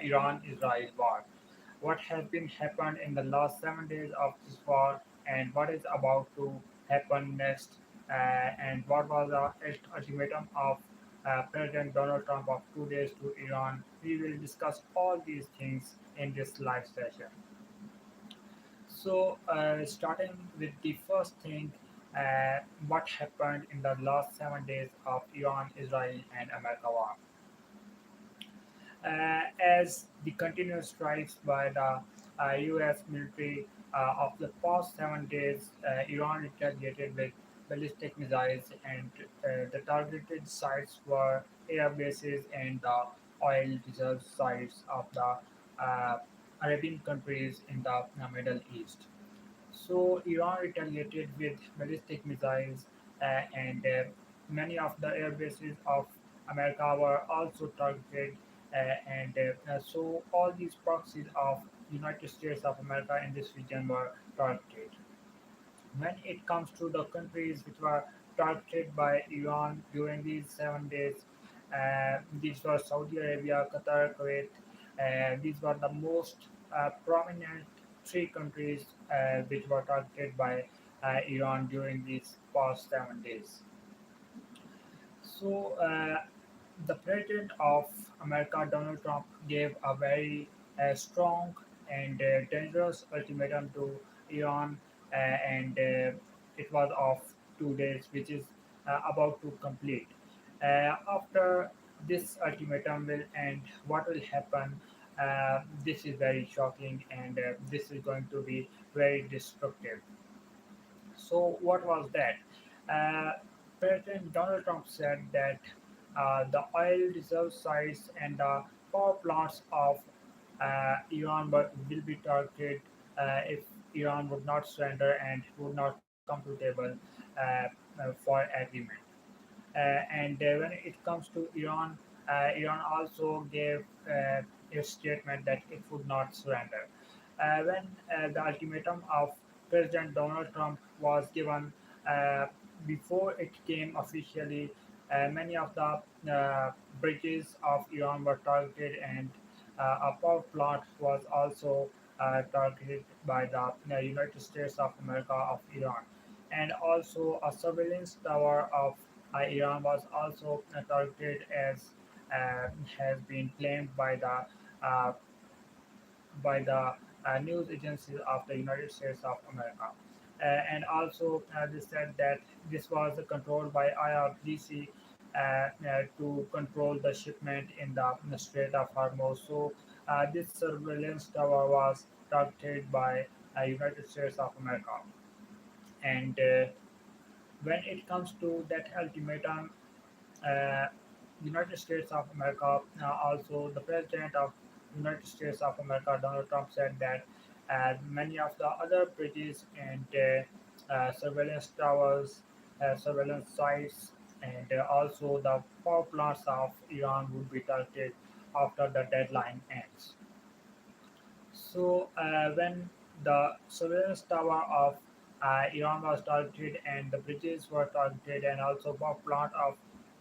Iran-Israel war. What has been happened in the last 7 days of this war, and what is about to happen next, and what was the ultimatum of President Donald Trump of 2 days to Iran. We will discuss all these things in this live session. So, starting with the first thing, what happened in the last 7 days of Iran, Israel, and America war. As the continuous strikes by the U.S. military of the past 7 days, Iran retaliated with ballistic missiles, and the targeted sites were air bases and the oil reserve sites of the uh, Arabian countries in the Middle East. So Iran retaliated with ballistic missiles, and many of the air bases of America were also targeted, and so all these proxies of United States of America in this region were targeted. When it comes to the countries which were targeted by Iran during these 7 days, these were Saudi Arabia, Qatar, Kuwait. These were the most prominent three countries which were targeted by Iran during these past 7 days. So, the president of America, Donald Trump, gave a very strong and dangerous ultimatum to Iran, and it was of 2 days, which is about to complete. After this ultimatum will end, what will happen? This is very shocking, and this is going to be very destructive. So, what was that? Uh, President Donald Trump said that the oil reserve sites and the power plants of Iran will be targeted if Iran would not surrender and would not come to table for agreement. And when it comes to Iran, Iran also gave a statement that it would not surrender. When the ultimatum of President Donald Trump was given, uh, before it came officially, many of the bridges of Iran were targeted, and a power plant was also targeted by the United States of America of Iran, and also a surveillance tower of Iran was also targeted, as has been claimed uh, by the news agencies of the United States of America. And also, they said that this was controlled by IRGC to control the shipment in the Strait of Hormuz. So, this surveillance tower was targeted by United States of America. And when it comes to that ultimatum, uh, United States of America, also the President of United States of America, Donald Trump, said that many of the other bridges and surveillance towers, surveillance sites, and also the power plants of Iran would be targeted after the deadline ends. So, when the surveillance tower of Iran was targeted, and the bridges were targeted, and also power plant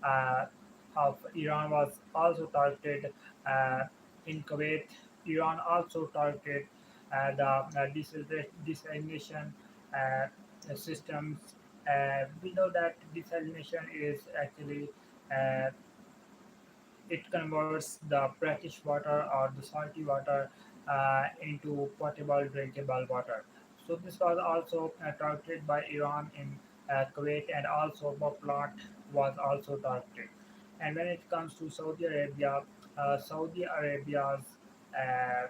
uh, of Iran was also targeted uh, in Kuwait. Iran also targeted the desalination systems. We know that desalination is actually uh, it converts the brackish water or the salty water into potable drinkable water. So this was also targeted by Iran in Kuwait, and also the plant was also targeted. And when it comes to Saudi Arabia, Saudi Arabia's uh,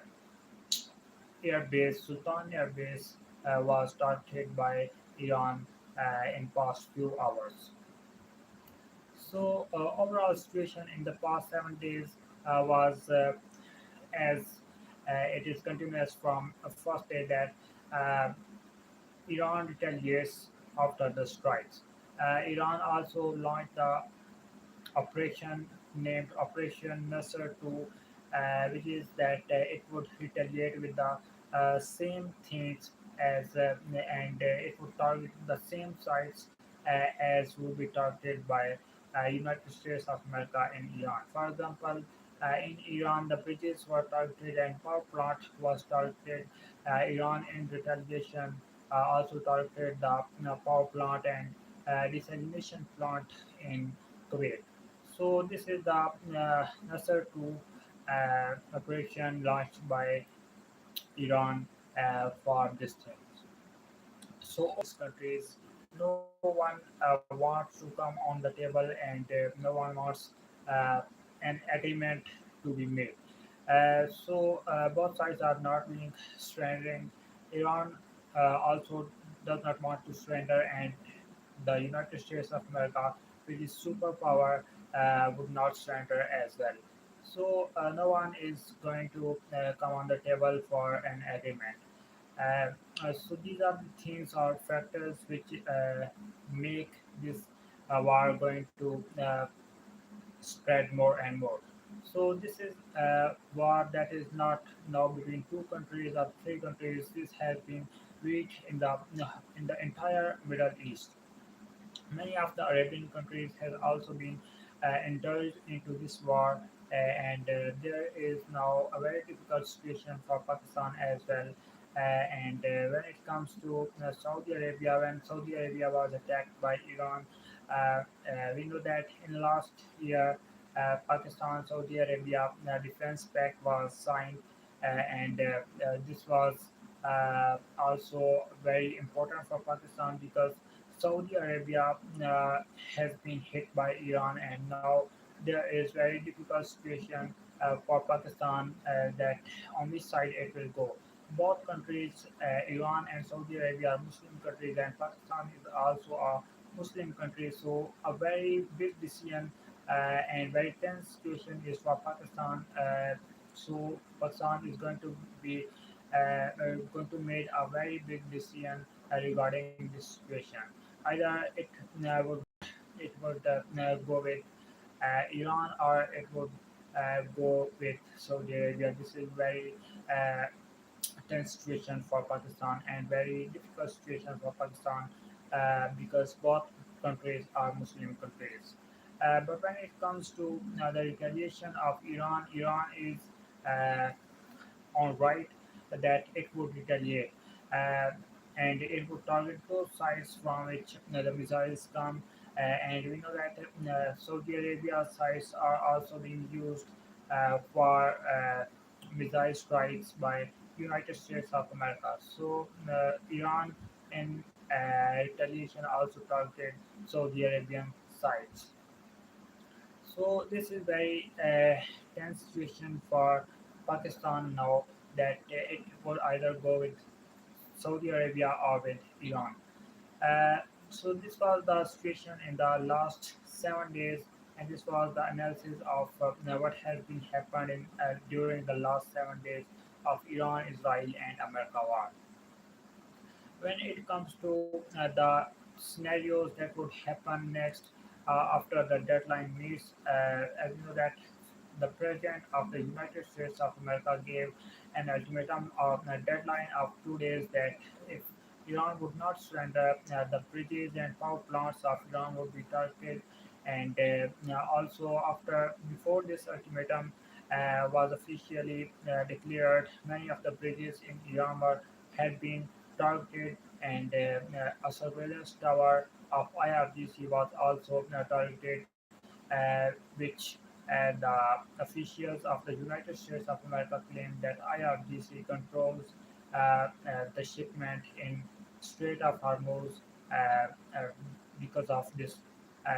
air base, Sultan Air Base, was targeted by Iran in past few hours. So, overall situation in the past 7 days was as it is continuous from first day that uh, Iran retaliates after the strikes. Iran also launched the operation named Operation Nasser 2, which is that it would retaliate with the same things as and it would target the same sites as would be targeted by United States of America and Iran. For example, In Iran, the bridges were targeted and power plant was targeted. Iran, in retaliation, also targeted the power plant and desalination plant in Kuwait. So this is the Nasser 2 operation launched by Iran for this thing. So all these countries, no one wants to come on the table, and no one wants uh, an agreement to be made. Both sides are not being surrendering. Iran also does not want to surrender, and the United States of America, which is superpower, would not surrender as well. So no one is going to come on the table for an agreement. Uh, so these are the things or factors which make this war going to spread more and more. So this is a war that is not now between two countries or three countries. This has been reached in the entire Middle East. Many of the Arabian countries have also been indulged into this war, and there is now a very difficult situation for Pakistan as well. And when it comes to Saudi Arabia, when Saudi Arabia was attacked by Iran, we know that in last year, Pakistan Saudi Arabia defense pact was signed, and this was also very important for Pakistan because Saudi Arabia has been hit by Iran, and now there is very difficult situation for Pakistan that on which side it will go. Both countries, Iran and Saudi Arabia, are Muslim countries, and Pakistan is also a Muslim country. So a very big decision and very tense situation is for Pakistan. So Pakistan is going to make a very big decision regarding this situation. Either it would go with Iran, or it would go with Saudi Arabia. This is very uh, tense situation for Pakistan and very difficult situation for Pakistan because both countries are Muslim countries. But when it comes to the retaliation of Iran, Iran is uh, on right that it would retaliate. Uh, and it would target those sites from which the missiles come. And we know that Saudi Arabia sites are also being used for missile strikes by United States of America. So Iran in retaliation also targeted Saudi Arabian sites. So this is very tense situation for Pakistan now that it will either go with Saudi Arabia or with Iran. So this was the situation in the last 7 days, and this was the analysis of what has been happened during the last 7 days of Iran, Israel, and America war. When it comes to the scenarios that would happen next after the deadline meets, as you know that the president of the United States of America gave an ultimatum of a deadline of 2 days that if Iran would not surrender, the bridges and power plants of Iran would be targeted. And also, after before this ultimatum was officially declared, many of the bridges in Iran had been targeted, and a surveillance tower of IRGC was also targeted, which the officials of the United States of America claimed that IRGC controls the shipment in Strait of Hormuz uh, because of this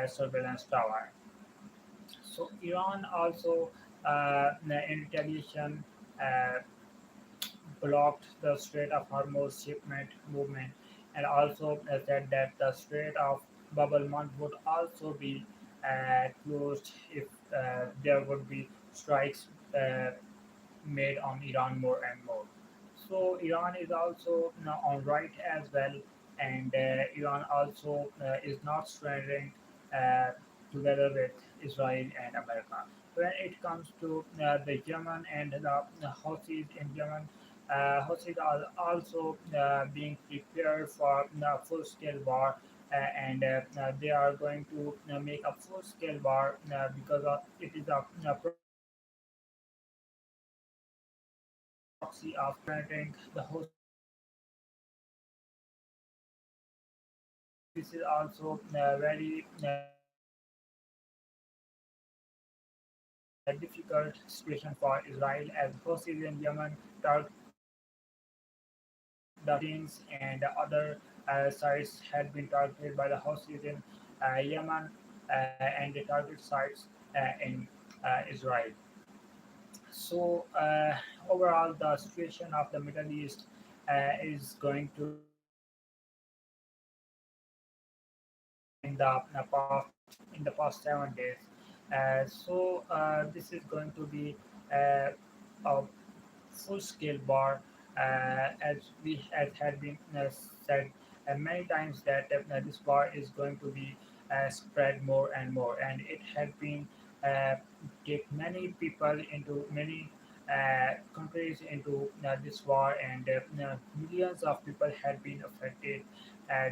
surveillance tower. So Iran also, in retaliation, uh, blocked the Strait of Hormuz shipment movement, and also said that the Strait of Bab el Mandeb would also be closed if there would be strikes made on Iran more and more. So Iran is also now on right as well, and Iran also is not surrendering uh, together with Israel and America. When it comes to the Yemen and the Houthis in Yemen, Houthis are also being prepared for full-scale war, and they are going to make a full-scale war because it is a proxy war proxy of preventing the host region and this is also very difficult situation for Israel as host region Yemen, the Philippines, and other sites had been targeted by the host region Yemen and the target sites in Israel. So overall, the situation of the Middle East is going to in the past 7 days. This is going to be uh, a full-scale war, as had been said many times that this war is going to be spread more and more, and it had been uh, take many people into many countries into this war, and millions of people had been affected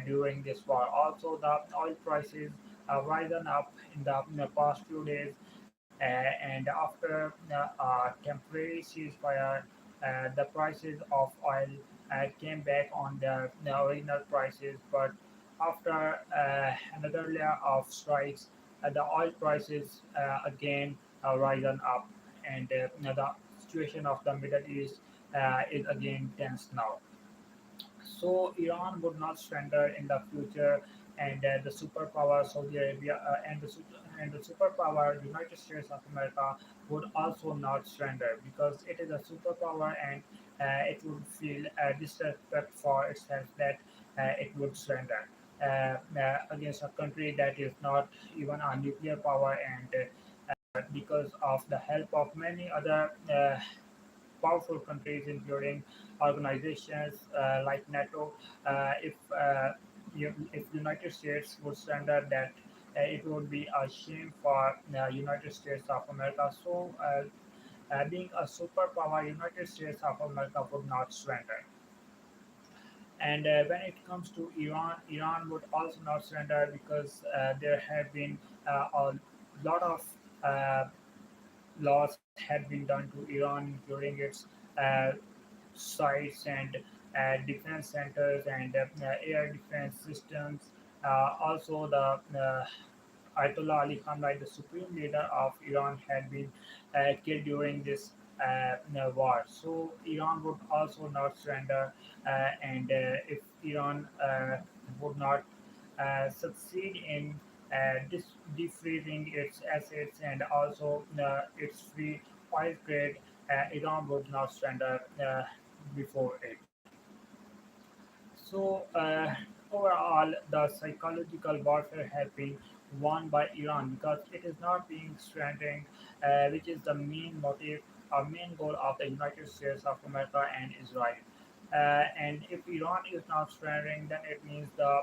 during this war. Also, the oil prices risen up in the past few days, and after temporary ceasefire, the prices of oil came back on the original prices. But after another layer of strikes, the oil prices again risen up, and the situation of the Middle East is again tense now. So Iran would not surrender in the future, and the superpower Saudi Arabia and the superpower United States of America would also not surrender because it is a superpower, and it would feel disrespect for itself that it would surrender against a country that is not even a nuclear power, and because of the help of many other powerful countries, including organizations like NATO. If United States would surrender, that it would be a shame for United States of America. So, being a superpower, United States of America would not surrender. And when it comes to Iran, Iran would also not surrender because there have been a lot of uh, laws had been done to Iran, including its uh, sites and defense centers and air defense systems. Also, the Ayatollah Ali Khamenei, the supreme leader of Iran, had been killed during this war. So Iran would also not surrender, and if Iran would not succeed in defreezing its assets and also its free oil trade, Iran would not surrender before it. So, overall, the psychological warfare has been won by Iran because it is not being strengthened, which is the main motive or main goal of the United States of America and Israel. And if Iran is not surrendering, then it means the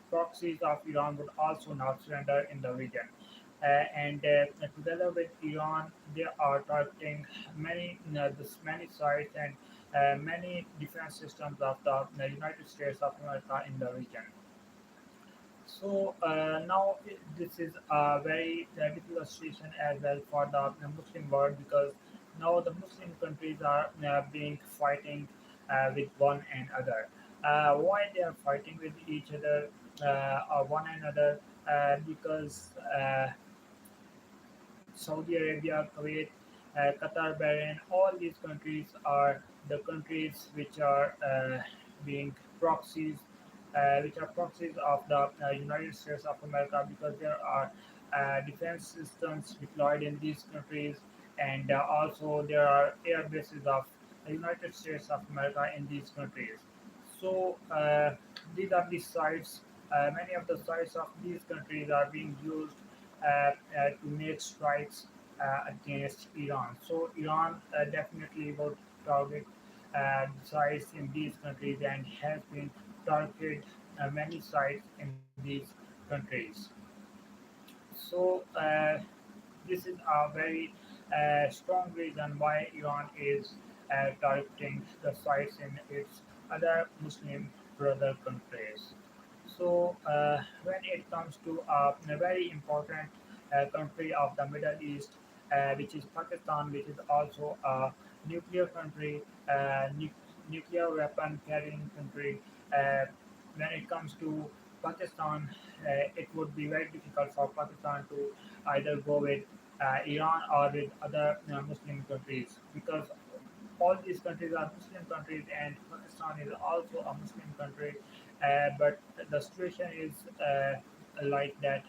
proxies of Iran would also not surrender in the region. And together with Iran, they are targeting many sites and many defense systems of the United States of America in the region. So now this is a very difficult situation as well for the Muslim world because now the Muslim countries are being fighting with one another. Why they are fighting with each other or one another? Because Saudi Arabia, Kuwait, Qatar, Bahrain, all these countries are the countries which are being proxies, which are proxies of the United States of America because there are defense systems deployed in these countries, and also there are air bases of the United States of America in these countries. So these are the sites. Many of the sites of these countries are being used to make strikes against Iran. So Iran definitely would target sites in these countries and has been targeted many sites in these countries. So this is a very strong reason why Iran is targeting the sites in its other Muslim brother countries. So when it comes to a very important country of the Middle East, which is Pakistan, which is also a nuclear country, nuclear weapon carrying country. Uh, when it comes to Pakistan, it would be very difficult for Pakistan to either go with Iran or with other Muslim countries because all these countries are Muslim countries and Pakistan is also a Muslim country. But the situation is like that.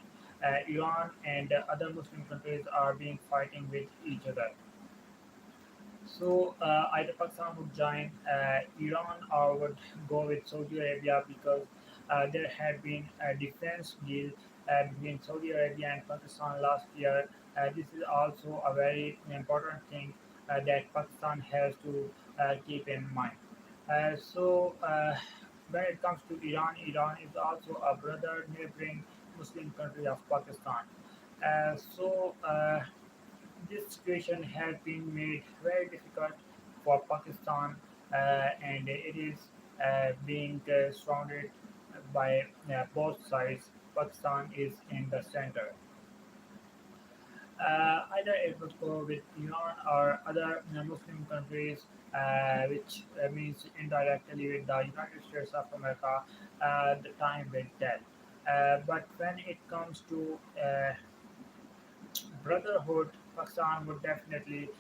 Iran and other Muslim countries are being fighting with each other. So either Pakistan would join Iran or would go with Saudi Arabia because there had been a defense deal between Saudi Arabia and Pakistan last year. This is also a very important thing that Pakistan has to keep in mind. When it comes to Iran, Iran is also a brother neighboring Muslim country of Pakistan. So this situation has been made very difficult for Pakistan, and it is being surrounded by both sides. Pakistan is in the center. Either it would go with Iran or other Muslim countries, which means indirectly with the United States of America. The time will tell. But when it comes to brotherhood, Pakistan would definitely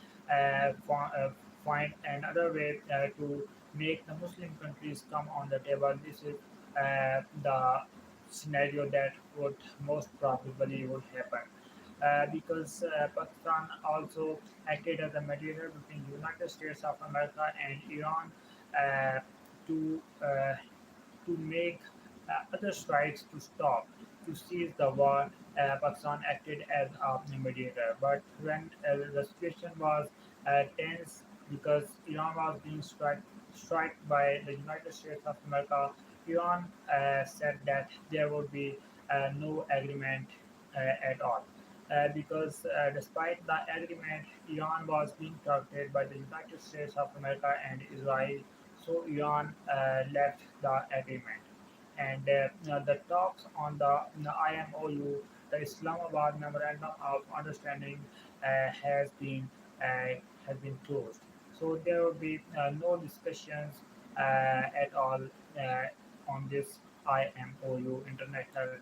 find another way to make the Muslim countries come on the table. This is the scenario that would most probably would happen. Because Pakistan also acted as a mediator between the United States of America and Iran uh, to make other sides to stop, to cease the war. Pakistan acted as a mediator. But when the situation was tense because Iran was being struck by the United States of America, Iran said that there would be no agreement at all. Because despite the agreement, Iran was being targeted by the United States of America and Israel, so Iran left the agreement. And the talks on the IMOU, the Islamabad Memorandum of Understanding, has been uh, has been closed. So there will be no discussions at all on this IMOU, International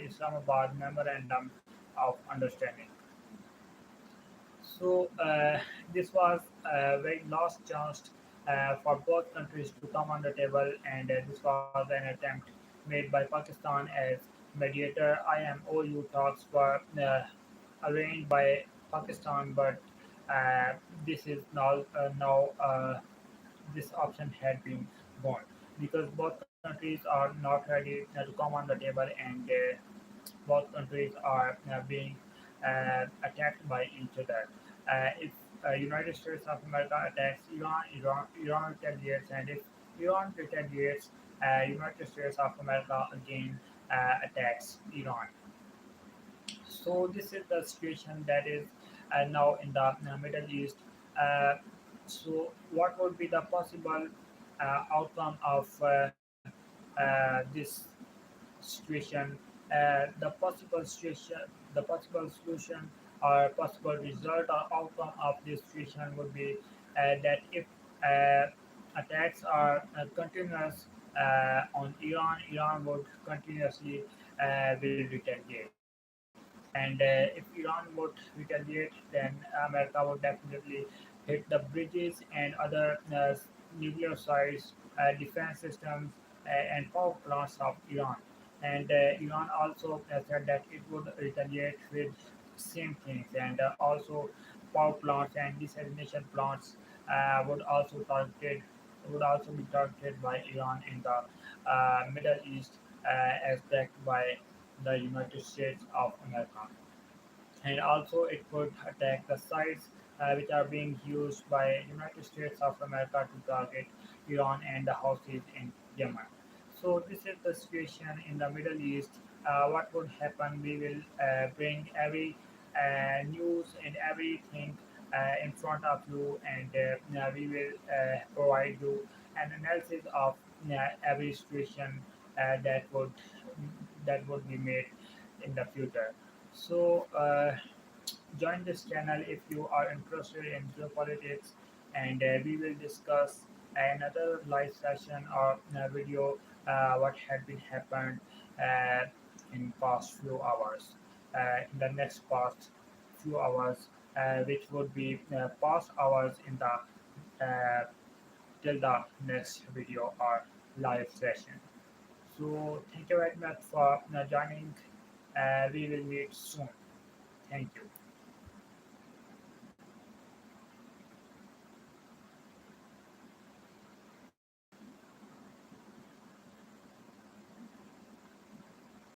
Islamabad Memorandum of Understanding. So this was a very last chance for both countries to come on the table, and this was an attempt made by Pakistan as mediator. IMOU talks were arranged by Pakistan, but uh, this is now this option had been gone because both countries are not ready to come on the table, and both countries are being attacked by each other. If United States of America attacks Iran, Iran retaliates, and if Iran retaliates, United States of America again attacks Iran. So this is the situation that is now in the Middle East. Uh, so what would be the possible outcome of this situation? The possible solution or possible result or outcome of this situation would be that if attacks are continuous on Iran, Iran would continuously will retaliate. And if Iran would retaliate, then America would definitely hit the bridges and other nuclear sites, defense systems, and power plants of Iran. And Iran also said that it would retaliate with same things, and also power plants and desalination plants would also be targeted by Iran in the Middle East as backed by the United States of America. And also it could attack the sites which are being used by United States of America to target Iran and the Houthis in Yemen. So this is the situation in the Middle East. What would happen? We will bring every news and everything in front of you, and we will provide you an analysis of every situation that would be made in the future. So join this channel if you are interested in geopolitics and we will discuss another live session or video what had been happened uh, in past few hours in the next past few hours which would be past hours in the till the next video or live session. So thank you very much for joining. We will meet soon. Thank you.